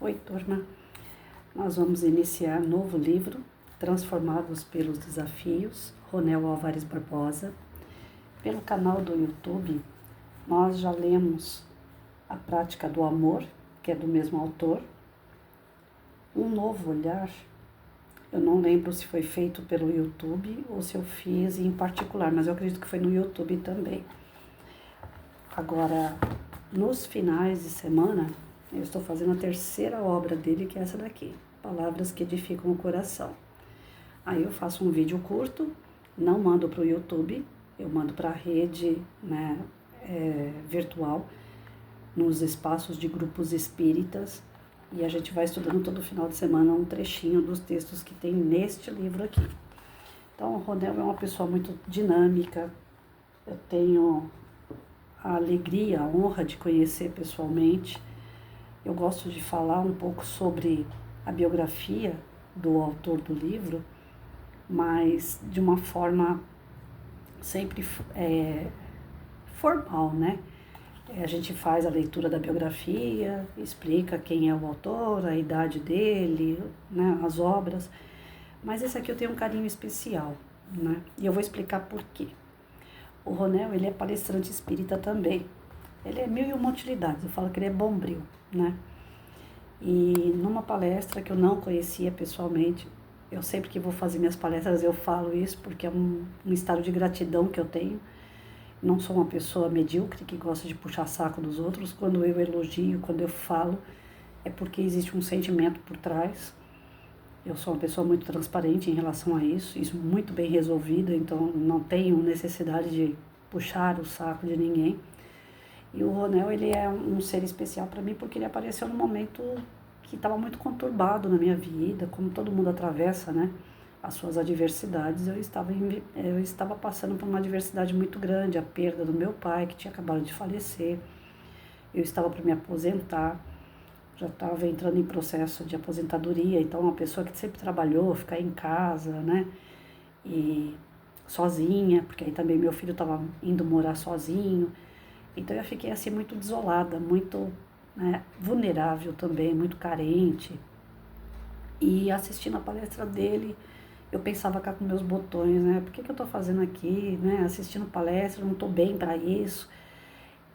Oi, turma. Nós vamos iniciar novo livro, Transformados pelos Desafios, Ronel Álvares Barbosa. Pelo canal do YouTube, nós já lemos A Prática do Amor, que é do mesmo autor. Um Novo Olhar, eu não lembro se foi feito pelo YouTube ou se eu fiz em particular, mas eu acredito que foi no YouTube também. Agora, nos finais de semana, eu estou fazendo a terceira obra dele, que é essa daqui, Palavras que Edificam o Coração. Aí eu faço um vídeo curto, não mando para o YouTube, eu mando para a rede virtual, nos espaços de grupos espíritas, e a gente vai estudando todo final de semana um trechinho dos textos que tem neste livro aqui. Então, o Ronel é uma pessoa muito dinâmica, eu tenho a alegria, a honra de conhecer pessoalmente. Eu gosto de falar um pouco sobre a biografia do autor do livro, mas de uma forma sempre formal, né? A gente faz a leitura da biografia, explica quem é o autor, a idade dele, né, as obras, mas esse aqui eu tenho um carinho especial, né? E eu vou explicar por quê. O Ronel, ele é palestrante espírita também. Ele é mil e uma utilidades, eu falo que ele é bombril, né? E numa palestra que eu não conhecia pessoalmente, eu sempre que vou fazer minhas palestras eu falo isso, porque é um estado de gratidão que eu tenho. Não sou uma pessoa medíocre que gosta de puxar saco dos outros. Quando eu elogio, quando eu falo, é porque existe um sentimento por trás. Eu sou uma pessoa muito transparente em relação a isso muito bem resolvida, então não tenho necessidade de puxar o saco de ninguém. E o Ronel, ele é um ser especial para mim porque ele apareceu num momento que estava muito conturbado na minha vida, como todo mundo atravessa, né, as suas adversidades. Eu estava passando por uma adversidade muito grande, a perda do meu pai, que tinha acabado de falecer. Eu estava para me aposentar, já estava entrando em processo de aposentadoria, então uma pessoa que sempre trabalhou, ficar em casa, né, e sozinha, porque aí também meu filho estava indo morar sozinho. Então eu fiquei assim muito desolada, muito vulnerável também, muito carente. E assistindo a palestra dele, eu pensava cá com meus botões, né? Por que eu estou fazendo aqui, né? Assistindo palestra, não estou bem para isso.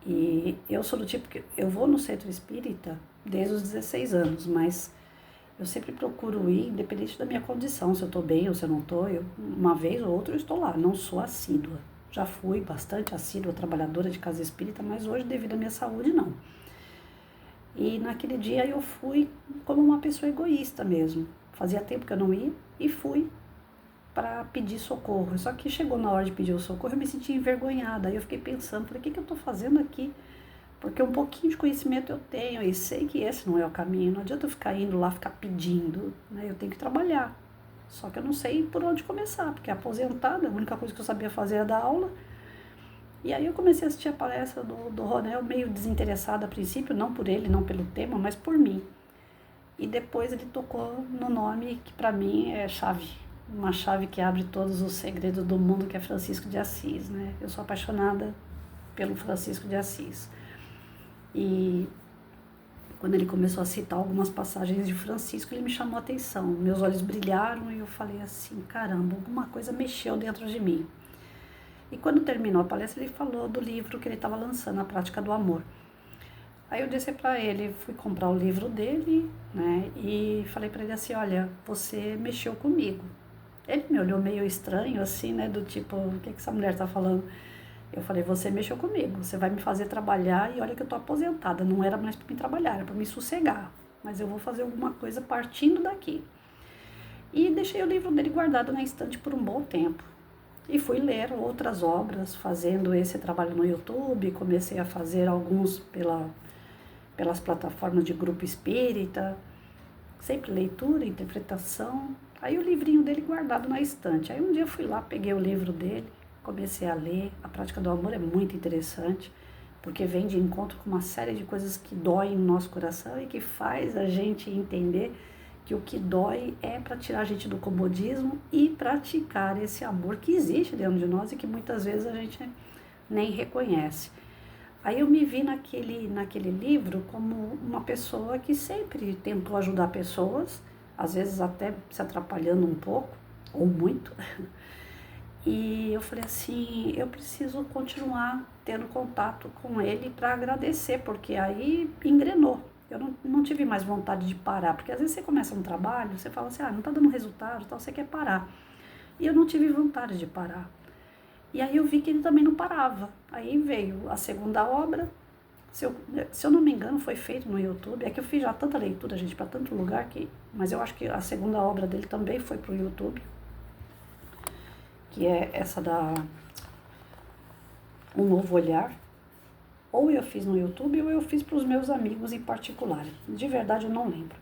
E eu sou do tipo que eu vou no centro espírita desde os 16 anos, mas eu sempre procuro ir, independente da minha condição, se eu estou bem ou se eu não estou. Uma vez ou outra eu estou lá, não sou assídua. Já fui bastante assídua, trabalhadora de casa espírita, mas hoje, devido à minha saúde, não. E naquele dia eu fui como uma pessoa egoísta mesmo. Fazia tempo que eu não ia e fui para pedir socorro. Só que chegou na hora de pedir o socorro, eu me senti envergonhada. Aí eu fiquei pensando, falei, o que eu estou fazendo aqui? Porque um pouquinho de conhecimento eu tenho e sei que esse não é o caminho. Não adianta eu ficar indo lá, ficar pedindo, né? Eu tenho que trabalhar. Só que eu não sei por onde começar, porque aposentada, a única coisa que eu sabia fazer era dar aula. E aí eu comecei a assistir a palestra do Ronel, meio desinteressada a princípio, não por ele, não pelo tema, mas por mim. E depois ele tocou no nome que para mim é chave, uma chave que abre todos os segredos do mundo, que é Francisco de Assis, né? Eu sou apaixonada pelo Francisco de Assis. E quando ele começou a citar algumas passagens de Francisco, ele me chamou a atenção. Meus olhos brilharam e eu falei assim, caramba, alguma coisa mexeu dentro de mim. E quando terminou a palestra, ele falou do livro que ele estava lançando, A Prática do Amor. Aí eu disse para ele, fui comprar o livro dele, né, e falei para ele assim, olha, você mexeu comigo. Ele me olhou meio estranho, assim, né, do tipo, o que essa mulher tá falando? Eu falei, você mexeu comigo, você vai me fazer trabalhar e olha que eu tô aposentada, não era mais para me trabalhar, era para me sossegar, mas eu vou fazer alguma coisa partindo daqui. E deixei o livro dele guardado na estante por um bom tempo. E fui ler outras obras, fazendo esse trabalho no YouTube, comecei a fazer alguns pelas plataformas de grupo espírita, sempre leitura, interpretação. Aí o livrinho dele guardado na estante. Aí um dia eu fui lá, peguei o livro dele, comecei a ler. A Prática do Amor é muito interessante, porque vem de encontro com uma série de coisas que doem no nosso coração e que faz a gente entender que o que dói é para tirar a gente do comodismo e praticar esse amor que existe dentro de nós e que muitas vezes a gente nem reconhece. Aí eu me vi naquele livro como uma pessoa que sempre tentou ajudar pessoas, às vezes até se atrapalhando um pouco, ou muito. E eu falei assim, eu preciso continuar tendo contato com ele para agradecer, porque aí engrenou. Eu não tive mais vontade de parar, porque às vezes você começa um trabalho, você fala assim, não tá dando resultado, então você quer parar. E eu não tive vontade de parar. E aí eu vi que ele também não parava. Aí veio a segunda obra, se eu não me engano foi feito no YouTube, é que eu fiz já tanta leitura, gente, para tanto lugar, mas eu acho que a segunda obra dele também foi pro YouTube, que é essa da Um Novo Olhar. Ou eu fiz no YouTube ou eu fiz para os meus amigos em particular. De verdade eu não lembro.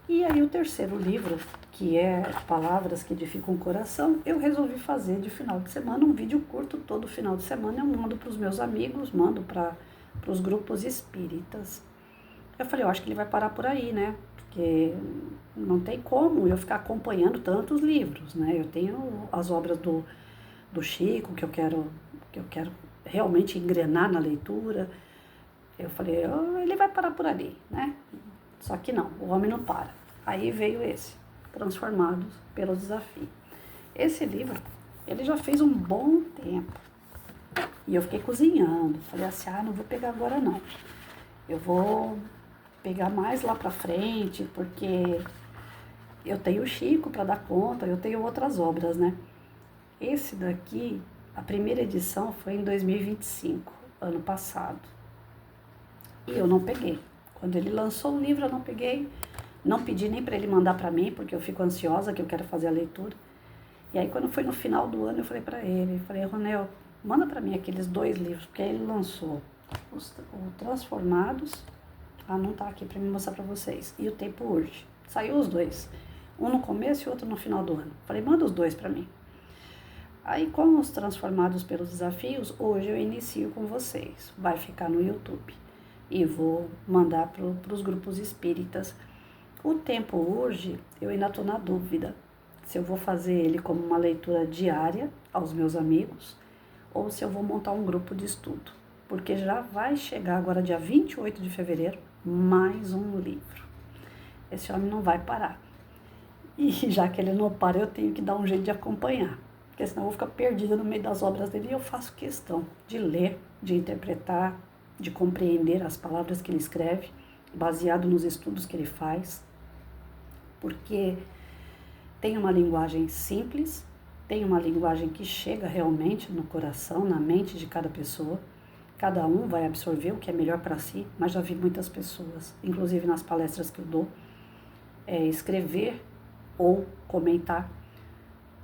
E aí o terceiro livro, que é Palavras que Edificam o Coração, eu resolvi fazer de final de semana, um vídeo curto todo final de semana. Eu mando para os meus amigos, mando para os grupos espíritas. Eu falei, eu acho que ele vai parar por aí, né? Porque não tem como eu ficar acompanhando tantos livros, né? Eu tenho as obras do Chico, que eu quero realmente engrenar na leitura. Eu falei, ele vai parar por ali, né? Só que não, o homem não para. Aí veio esse, Transformados pelo Desafio. Esse livro, ele já fez um bom tempo. E eu fiquei cozinhando. Falei assim, não vou pegar agora não. Eu vou pegar mais lá pra frente, porque eu tenho o Chico para dar conta, eu tenho outras obras, né? Esse daqui, a primeira edição foi em 2025, ano passado. E eu não peguei. Quando ele lançou o livro, eu não peguei. Não pedi nem para ele mandar para mim, porque eu fico ansiosa, que eu quero fazer a leitura. E aí, quando foi no final do ano, eu falei para ele, Ronel, manda para mim aqueles 2 livros, porque aí ele lançou o Transformados, não tá aqui para me mostrar para vocês, e O Tempo Urge. Saiu os 2, um no começo e outro no final do ano. Falei, manda os 2 para mim. Aí, com os Transformados pelos Desafios, hoje eu inicio com vocês. Vai ficar no YouTube. E vou mandar para os grupos espíritas. O Tempo Urge, eu ainda estou na dúvida se eu vou fazer ele como uma leitura diária aos meus amigos ou se eu vou montar um grupo de estudo. Porque já vai chegar agora, dia 28 de fevereiro, mais um livro. Esse homem não vai parar. E já que ele não para, eu tenho que dar um jeito de acompanhar. Porque senão eu vou ficar perdida no meio das obras dele. E eu faço questão de ler, de interpretar, de compreender as palavras que ele escreve, baseado nos estudos que ele faz, porque tem uma linguagem simples, tem uma linguagem que chega realmente no coração, na mente de cada pessoa. Cada um vai absorver o que é melhor para si, mas já vi muitas pessoas, inclusive nas palestras que eu dou, escrever ou comentar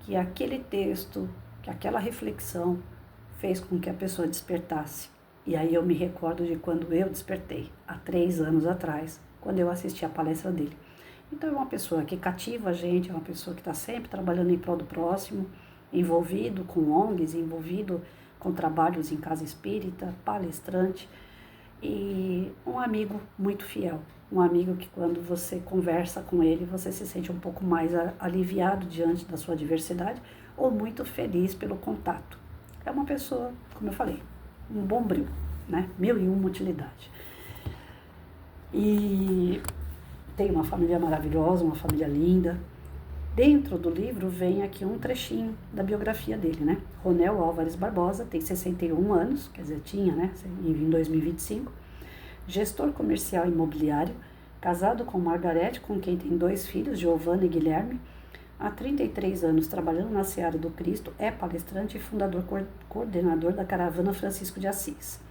que aquele texto, que aquela reflexão fez com que a pessoa despertasse. E aí eu me recordo de quando eu despertei, há 3 anos atrás, quando eu assisti a palestra dele. Então é uma pessoa que cativa a gente, é uma pessoa que está sempre trabalhando em prol do próximo, envolvido com ONGs, envolvido com trabalhos em casa espírita, palestrante, e um amigo muito fiel. Um amigo que quando você conversa com ele, você se sente um pouco mais aliviado diante da sua adversidade ou muito feliz pelo contato. É uma pessoa, como eu falei, um bombril, né? 1001 utilidade. E tem uma família maravilhosa, uma família linda. Dentro do livro vem aqui um trechinho da biografia dele, né? Ronel Álvares Barbosa, tem 61 anos, quer dizer, tinha, né? Em 2025. Gestor comercial imobiliário, casado com Margarete, com quem tem 2 filhos, Giovana e Guilherme. Há 33 anos trabalhando na Seara do Cristo, é palestrante e fundador coordenador da Caravana Francisco de Assis.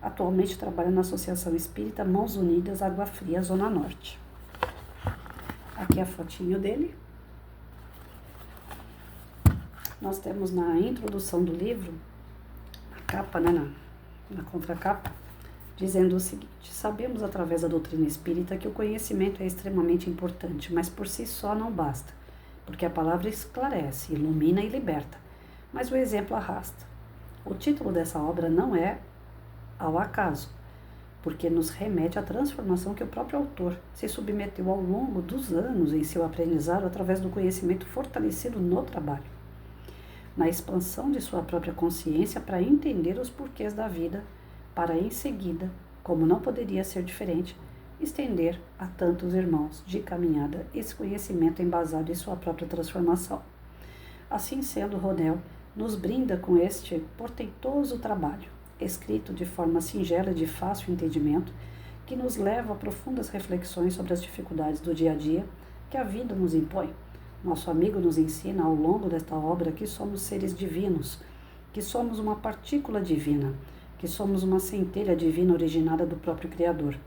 Atualmente trabalha na Associação Espírita Mãos Unidas, Água Fria, Zona Norte. Aqui a fotinho dele. Nós temos na introdução do livro, na capa, né, na contracapa, dizendo o seguinte: sabemos através da doutrina espírita que o conhecimento é extremamente importante, mas por si só não basta, porque a palavra esclarece, ilumina e liberta, mas o exemplo arrasta. O título dessa obra não é ao acaso, porque nos remete à transformação que o próprio autor se submeteu ao longo dos anos em seu aprendizado através do conhecimento fortalecido no trabalho, na expansão de sua própria consciência para entender os porquês da vida, para em seguida, como não poderia ser diferente, estender a tantos irmãos de caminhada esse conhecimento embasado em sua própria transformação. Assim sendo, Ronel nos brinda com este portentoso trabalho, escrito de forma singela e de fácil entendimento, que nos leva a profundas reflexões sobre as dificuldades do dia a dia que a vida nos impõe. Nosso amigo nos ensina ao longo desta obra que somos seres divinos, que somos uma partícula divina, que somos uma centelha divina originada do próprio Criador,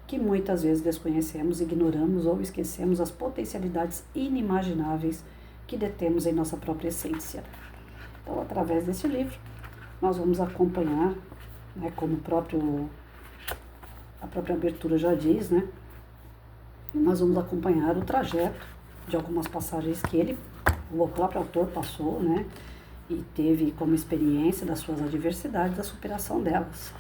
que muitas vezes desconhecemos, ignoramos ou esquecemos as potencialidades inimagináveis que detemos em nossa própria essência. Então, através desse livro, nós vamos acompanhar, como a própria abertura já diz, nós vamos acompanhar o trajeto de algumas passagens que o próprio autor passou, e teve como experiência das suas adversidades, da superação delas.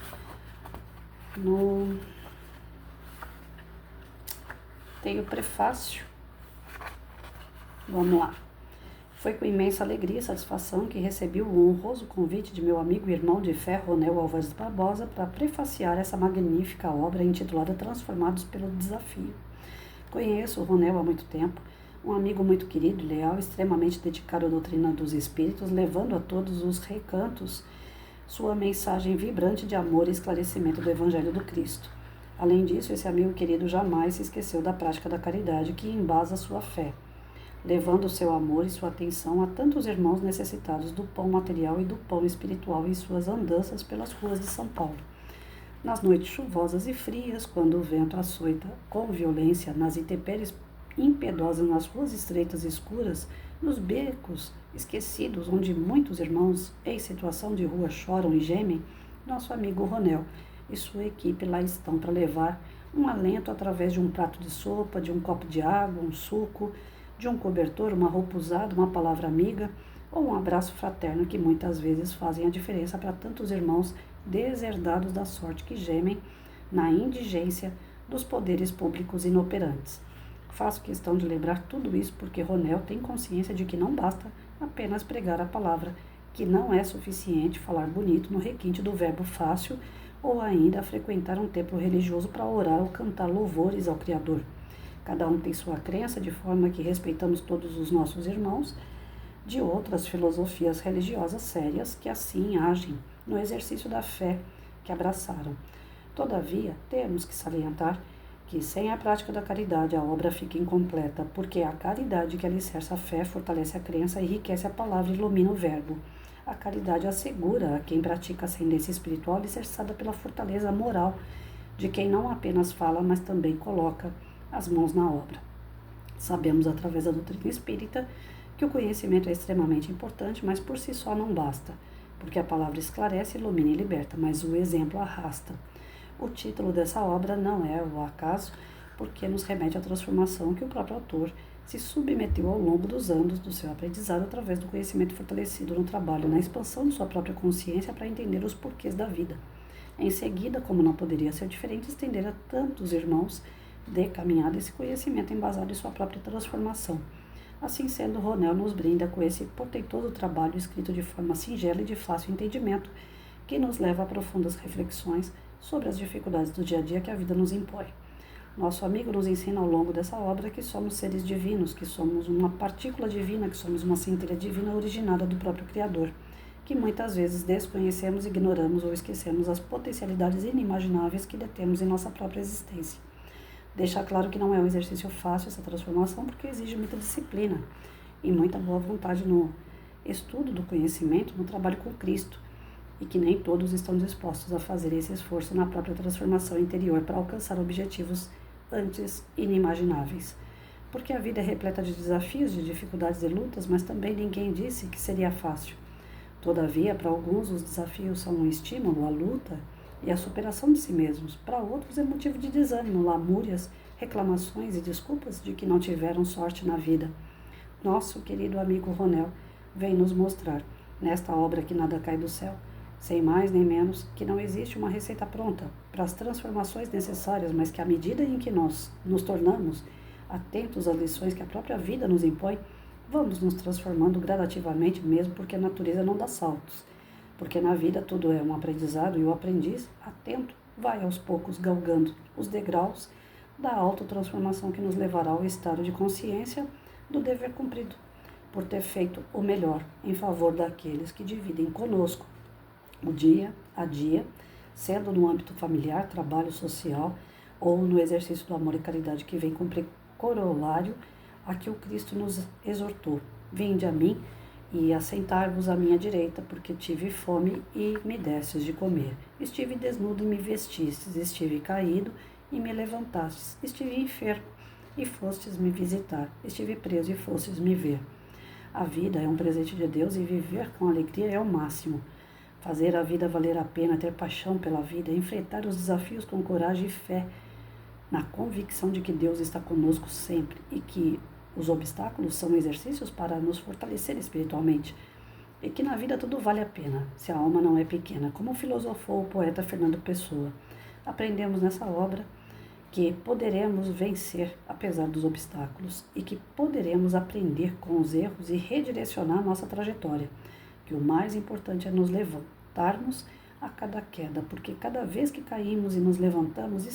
Tem o prefácio. Vamos lá. Foi com imensa alegria e satisfação que recebi o honroso convite de meu amigo e irmão de fé, Ronel Álvares Barbosa, para prefaciar essa magnífica obra intitulada Transformados pelo Desafio. Conheço o Ronel há muito tempo, um amigo muito querido, leal, extremamente dedicado à doutrina dos espíritos, levando a todos os recantos sua mensagem vibrante de amor e esclarecimento do Evangelho do Cristo. Além disso, esse amigo querido jamais se esqueceu da prática da caridade que embasa sua fé, levando seu amor e sua atenção a tantos irmãos necessitados do pão material e do pão espiritual em suas andanças pelas ruas de São Paulo. Nas noites chuvosas e frias, quando o vento açoita com violência nas intempéries impiedosas, nas ruas estreitas e escuras, nos becos esquecidos, onde muitos irmãos em situação de rua choram e gemem, nosso amigo Ronel e sua equipe lá estão para levar um alento através de um prato de sopa, de um copo de água, um suco, de um cobertor, uma roupa usada, uma palavra amiga ou um abraço fraterno que muitas vezes fazem a diferença para tantos irmãos deserdados da sorte que gemem na indigência dos poderes públicos inoperantes. Faço questão de lembrar tudo isso porque Ronel tem consciência de que não basta apenas pregar a palavra, que não é suficiente falar bonito no requinte do verbo fácil ou ainda frequentar um templo religioso para orar ou cantar louvores ao Criador. Cada um tem sua crença, de forma que respeitamos todos os nossos irmãos de outras filosofias religiosas sérias que assim agem no exercício da fé que abraçaram. Todavia, temos que salientar que sem a prática da caridade a obra fica incompleta, porque é a caridade que alicerça a fé, fortalece a crença, enriquece a palavra e ilumina o verbo. A caridade assegura a quem pratica a ascendência espiritual alicerçada pela fortaleza moral de quem não apenas fala, mas também coloca as mãos na obra. Sabemos através da doutrina espírita que o conhecimento é extremamente importante, mas por si só não basta, porque a palavra esclarece, ilumina e liberta, mas o exemplo arrasta. O título dessa obra não é o acaso, porque nos remete à transformação que o próprio autor se submeteu ao longo dos anos do seu aprendizado através do conhecimento fortalecido no trabalho, na expansão de sua própria consciência para entender os porquês da vida. Em seguida, como não poderia ser diferente, estender a tantos irmãos de caminhada esse conhecimento embasado em sua própria transformação. Assim sendo, Ronel nos brinda com esse portentoso trabalho escrito de forma singela e de fácil entendimento, que nos leva a profundas reflexões sobre as dificuldades do dia a dia que a vida nos impõe. Nosso amigo nos ensina ao longo dessa obra que somos seres divinos, que somos uma partícula divina, que somos uma centelha divina originada do próprio Criador, que muitas vezes desconhecemos, ignoramos ou esquecemos as potencialidades inimagináveis que detemos em nossa própria existência. Deixa claro que não é um exercício fácil essa transformação, porque exige muita disciplina e muita boa vontade no estudo do conhecimento, no trabalho com Cristo, e que nem todos estão dispostos a fazer esse esforço na própria transformação interior para alcançar objetivos antes inimagináveis. Porque a vida é repleta de desafios, de dificuldades e lutas, mas também ninguém disse que seria fácil. Todavia, para alguns os desafios são um estímulo à luta e à superação de si mesmos. Para outros é motivo de desânimo, lamúrias, reclamações e desculpas de que não tiveram sorte na vida. Nosso querido amigo Ronel vem nos mostrar, nesta obra que nada cai do céu, sem mais nem menos, que não existe uma receita pronta para as transformações necessárias, mas que à medida em que nós nos tornamos atentos às lições que a própria vida nos impõe, vamos nos transformando gradativamente mesmo, porque a natureza não dá saltos. porque na vida tudo é um aprendizado e o aprendiz, atento, vai aos poucos galgando os degraus da autotransformação que nos levará ao estado de consciência do dever cumprido, por ter feito o melhor em favor daqueles que dividem conosco o dia a dia, sendo no âmbito familiar, trabalho social ou no exercício do amor e caridade que vem cumprir corolário a que o Cristo nos exortou. Vinde a mim e assentai-vos à minha direita, porque tive fome e me destes de comer. Estive desnudo e me vestistes, estive caído e me levantastes, estive enfermo e fostes me visitar, estive preso e fostes me ver. A vida é um presente de Deus e viver com alegria é o máximo. Fazer a vida valer a pena, ter paixão pela vida, enfrentar os desafios com coragem e fé, na convicção de que Deus está conosco sempre e que os obstáculos são exercícios para nos fortalecer espiritualmente e que na vida tudo vale a pena, se a alma não é pequena, como filosofou o poeta Fernando Pessoa. Aprendemos nessa obra que poderemos vencer apesar dos obstáculos e que poderemos aprender com os erros e redirecionar nossa trajetória, que o mais importante é nos levantarmos a cada queda, porque cada vez que caímos e nos levantamos,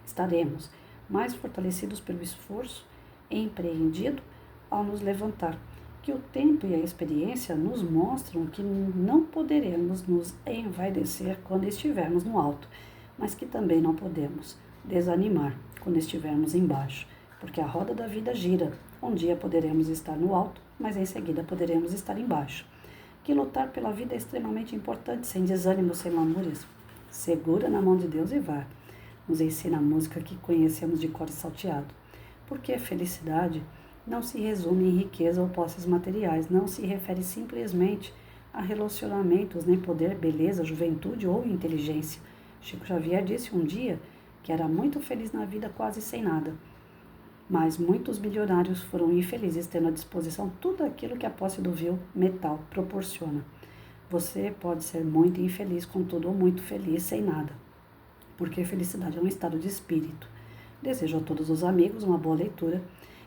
estaremos mais fortalecidos pelo esforço empreendido ao nos levantar, que o tempo e a experiência nos mostram que não poderemos nos envaidecer quando estivermos no alto, mas que também não podemos desanimar quando estivermos embaixo, porque a roda da vida gira. Um dia poderemos estar no alto, mas em seguida poderemos estar embaixo. Que lutar pela vida é extremamente importante, sem desânimo, sem lamúrias. Segura na mão de Deus e vá. Nos ensina a música que conhecemos de cor salteado. Porque a felicidade não se resume em riqueza ou posses materiais, não se refere simplesmente a relacionamentos, nem poder, beleza, juventude ou inteligência. Chico Xavier disse um dia que era muito feliz na vida quase sem nada, mas muitos milionários foram infelizes tendo à disposição tudo aquilo que a posse do vil metal proporciona. Você pode ser muito infeliz com tudo ou muito feliz sem nada, porque felicidade é um estado de espírito. Desejo a todos os amigos uma boa leitura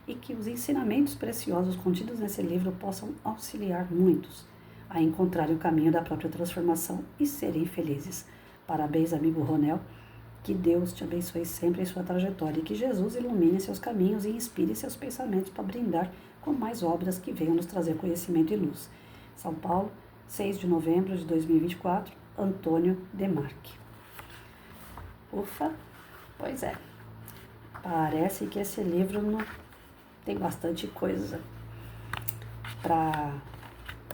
e que os ensinamentos preciosos contidos nesse livro possam auxiliar muitos a encontrarem o caminho da própria transformação e serem felizes. Parabéns, amigo Ronel. Que Deus te abençoe sempre em sua trajetória e que Jesus ilumine seus caminhos e inspire seus pensamentos para brindar com mais obras que venham nos trazer conhecimento e luz. São Paulo, 6 de novembro de 2024, Antônio Demarque. Ufa, pois é. Parece que esse livro tem bastante coisa para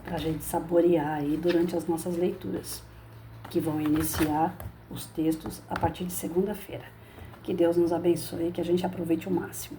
a gente saborear aí durante as nossas leituras, que vão iniciar os textos a partir de segunda-feira. Que Deus nos abençoe e que a gente aproveite o máximo.